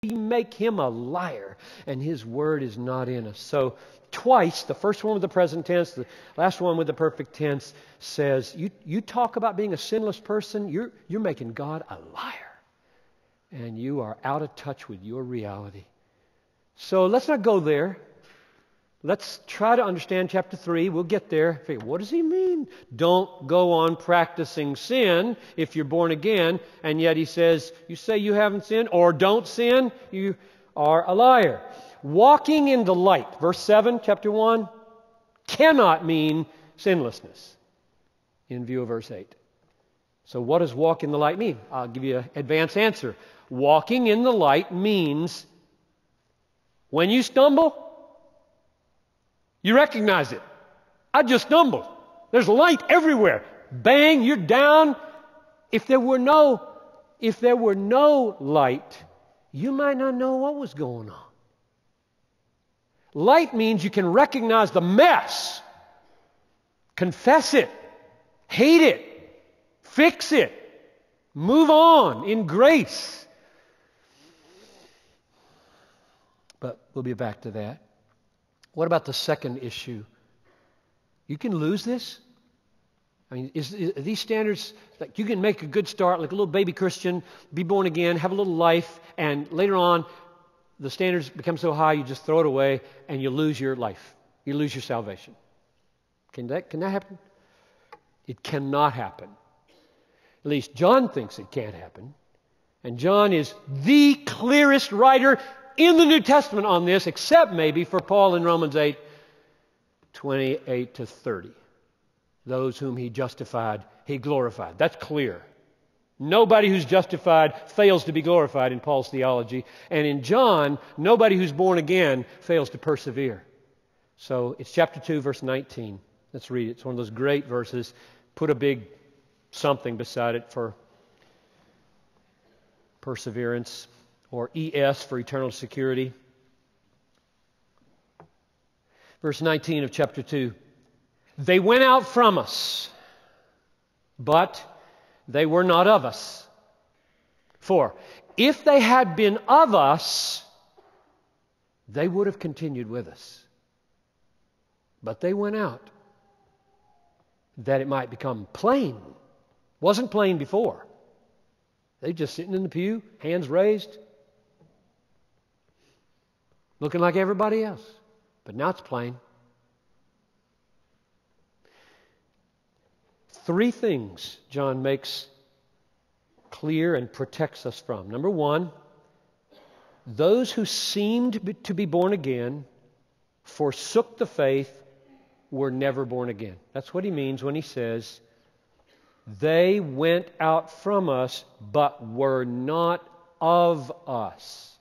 We make him a liar, and his word is not in us. So twice, the first one with the present tense, the last one with the perfect tense, says, you talk about being a sinless person, you're making God a liar. And you are out of touch with your reality. So let's not go there. Let's try to understand chapter 3. We'll get there. What does he mean? Don't go on practicing sin if you're born again. And yet he says, you say you haven't sinned or don't sin, you are a liar. Walking in the light, verse 7, chapter 1, cannot mean sinlessness in view of verse 8. So what does walk in the light mean? I'll give you an advanced answer. Walking in the light means when you stumble, you recognize it. I just stumbled. There's light everywhere. Bang, you're down. If there were no light, you might not know what was going on. Light means you can recognize the mess, confess it, hate it, fix it, move on in grace. But we'll be back to that. What about the second issue? You can lose this. I mean, are these standards, like you can make a good start, like a little baby Christian, be born again, have a little life, and later on, the standards become so high, you just throw it away, and you lose your life. You lose your salvation. Can that happen? It cannot happen. At least John thinks it can't happen. And John is the clearest writer in the New Testament on this, except maybe for Paul in Romans 8, 28 to 30. Those whom he justified, he glorified. That's clear. Nobody who's justified fails to be glorified in Paul's theology. And in John, nobody who's born again fails to persevere. So it's chapter 2, verse 19. Let's read it. It's one of those great verses. Put a big something beside it for perseverance, or ES for eternal security. Verse 19 of chapter 2. They went out from us, but they were not of us. For if they had been of us, they would have continued with us. But they went out, that it might become plain. Wasn't plain before. They just sitting in the pew, hands raised, looking like everybody else. But now it's plain. 3 things John makes clear and protects us from. Number 1, those who seemed to be born again, forsook the faith, were never born again. That's what he means when he says, they went out from us, but were not of us.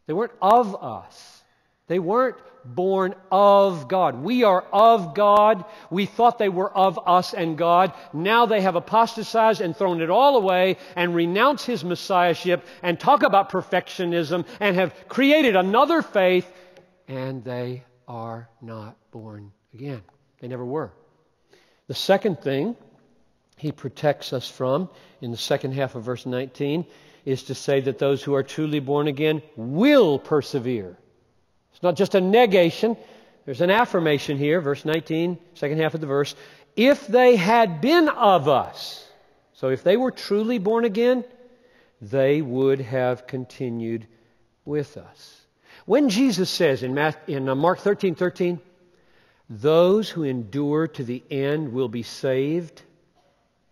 They weren't of us. They weren't born of God. We are of God. We thought they were of us and God. Now they have apostatized and thrown it all away and renounced His Messiahship and talk about perfectionism and have created another faith, and they are not born again. They never were. The second thing he protects us from in the second half of verse 19 is to say that those who are truly born again will persevere. It's not just a negation. There's an affirmation here, verse 19, second half of the verse. If they had been of us, so if they were truly born again, they would have continued with us. When Jesus says in Mark 13:13, those who endure to the end will be saved,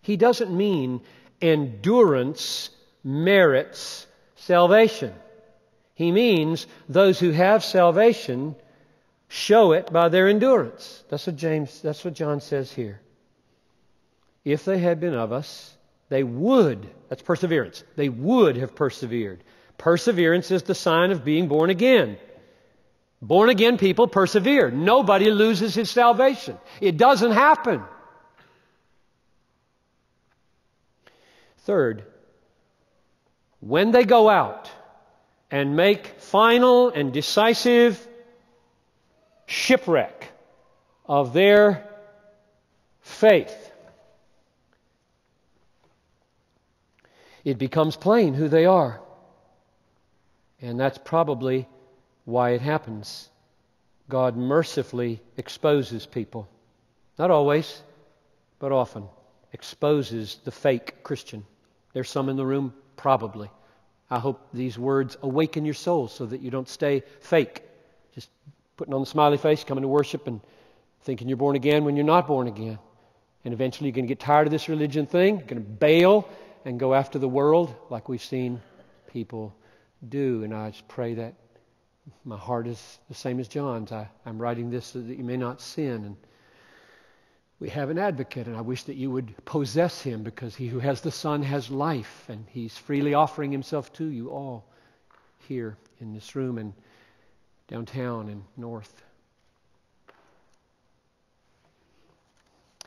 He doesn't mean endurance merits salvation. He means those who have salvation show it by their endurance. That's what John says here. If they had been of us, they would, that's perseverance, they would have persevered. Perseverance is the sign of being born again. Born again people persevere. Nobody loses his salvation. It doesn't happen. Third, when they go out and make final and decisive shipwreck of their faith, it becomes plain who they are. And that's probably why it happens. God mercifully exposes people. Not always, but often. Exposes the fake Christian. There's some in the room, probably. I hope these words awaken your soul so that you don't stay fake. Just putting on the smiley face, coming to worship and thinking you're born again when you're not born again. And eventually you're going to get tired of this religion thing. You're going to bail and go after the world like we've seen people do. And I just pray that my heart is the same as John's. I'm writing this so that you may not sin. And we have an advocate, and I wish that you would possess him, because he who has the Son has life, and he's freely offering himself to you all here in this room and downtown and north.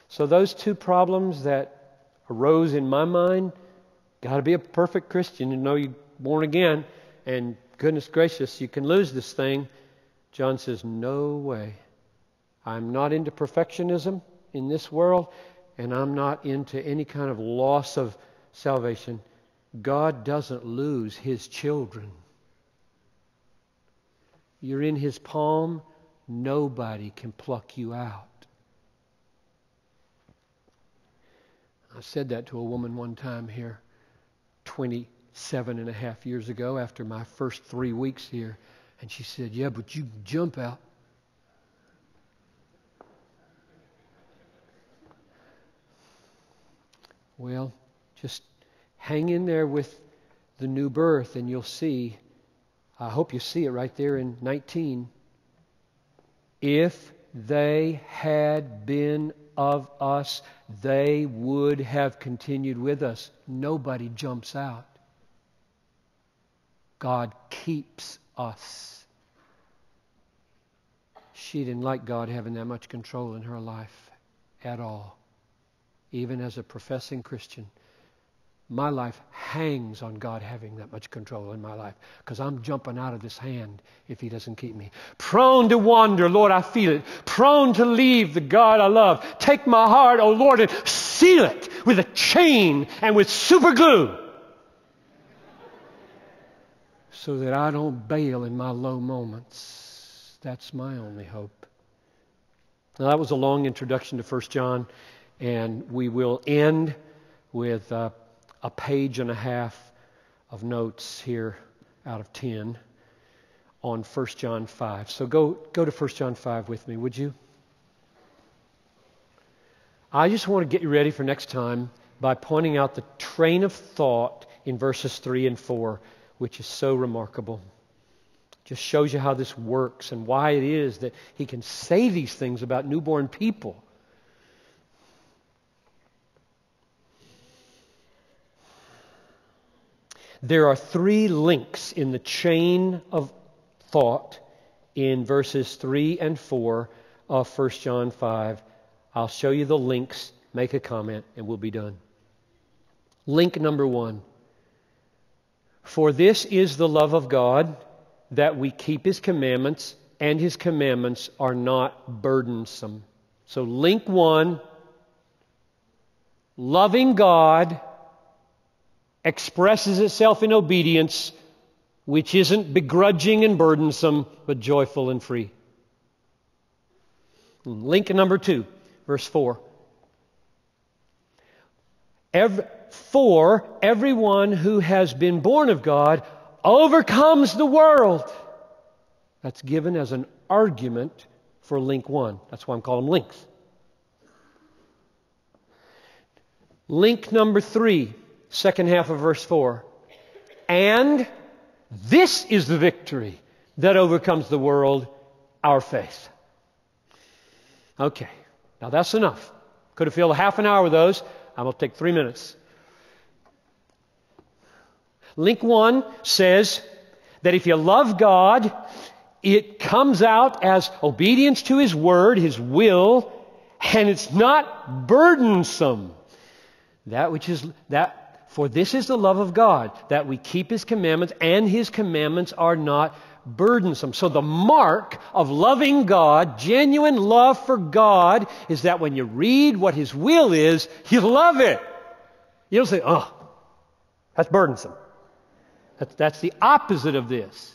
So those two problems that arose in my mind, got to be a perfect Christian to know you're born again, and goodness gracious, you can lose this thing. John says, no way. I'm not into perfectionism in this world, and I'm not into any kind of loss of salvation. God doesn't lose His children. You're in His palm. Nobody can pluck you out. I said that to a woman one time here 27 and a half years ago after my first 3 weeks here. And she said, yeah, but you jump out. Well, just hang in there with the new birth and you'll see. I hope you see it right there in 19. If they had been of us, they would have continued with us. Nobody jumps out. God keeps us. She didn't like God having that much control in her life at all. Even as a professing Christian, my life hangs on God having that much control in my life, because I'm jumping out of His hand if He doesn't keep me. Prone to wander, Lord, I feel it. Prone to leave the God I love. Take my heart, oh Lord, and seal it with a chain and with super glue, so that I don't bail in my low moments. That's my only hope. Now, that was a long introduction to 1 John, and we will end with a page and a half of notes here out of 10 on 1 John 5. So go to 1 John 5 with me, would you? I just want to get you ready for next time by pointing out the train of thought in verses 3 and 4, which is so remarkable. Just shows you how this works and why it is that he can say these things about newborn people. There are 3 links in the chain of thought in verses 3 and 4 of 1 John 5. I'll show you the links, make a comment, and we'll be done. Link number 1. For this is the love of God, that we keep His commandments, and His commandments are not burdensome. So link 1, loving God expresses itself in obedience, which isn't begrudging and burdensome, but joyful and free. Link number 2, verse 4. For everyone who has been born of God overcomes the world. That's given as an argument for link 1. That's why I'm calling them links. Link number 3. Second half of verse 4. And this is the victory that overcomes the world, our faith. Okay, now that's enough. Could have filled a half an hour with those. I'm going to take 3 minutes. Link 1 says that if you love God, it comes out as obedience to His word, His will, and it's not burdensome. For this is the love of God, that we keep His commandments, and His commandments are not burdensome. So the mark of loving God, genuine love for God, is that when you read what His will is, you love it. You don't say, oh, that's burdensome. That's the opposite of this.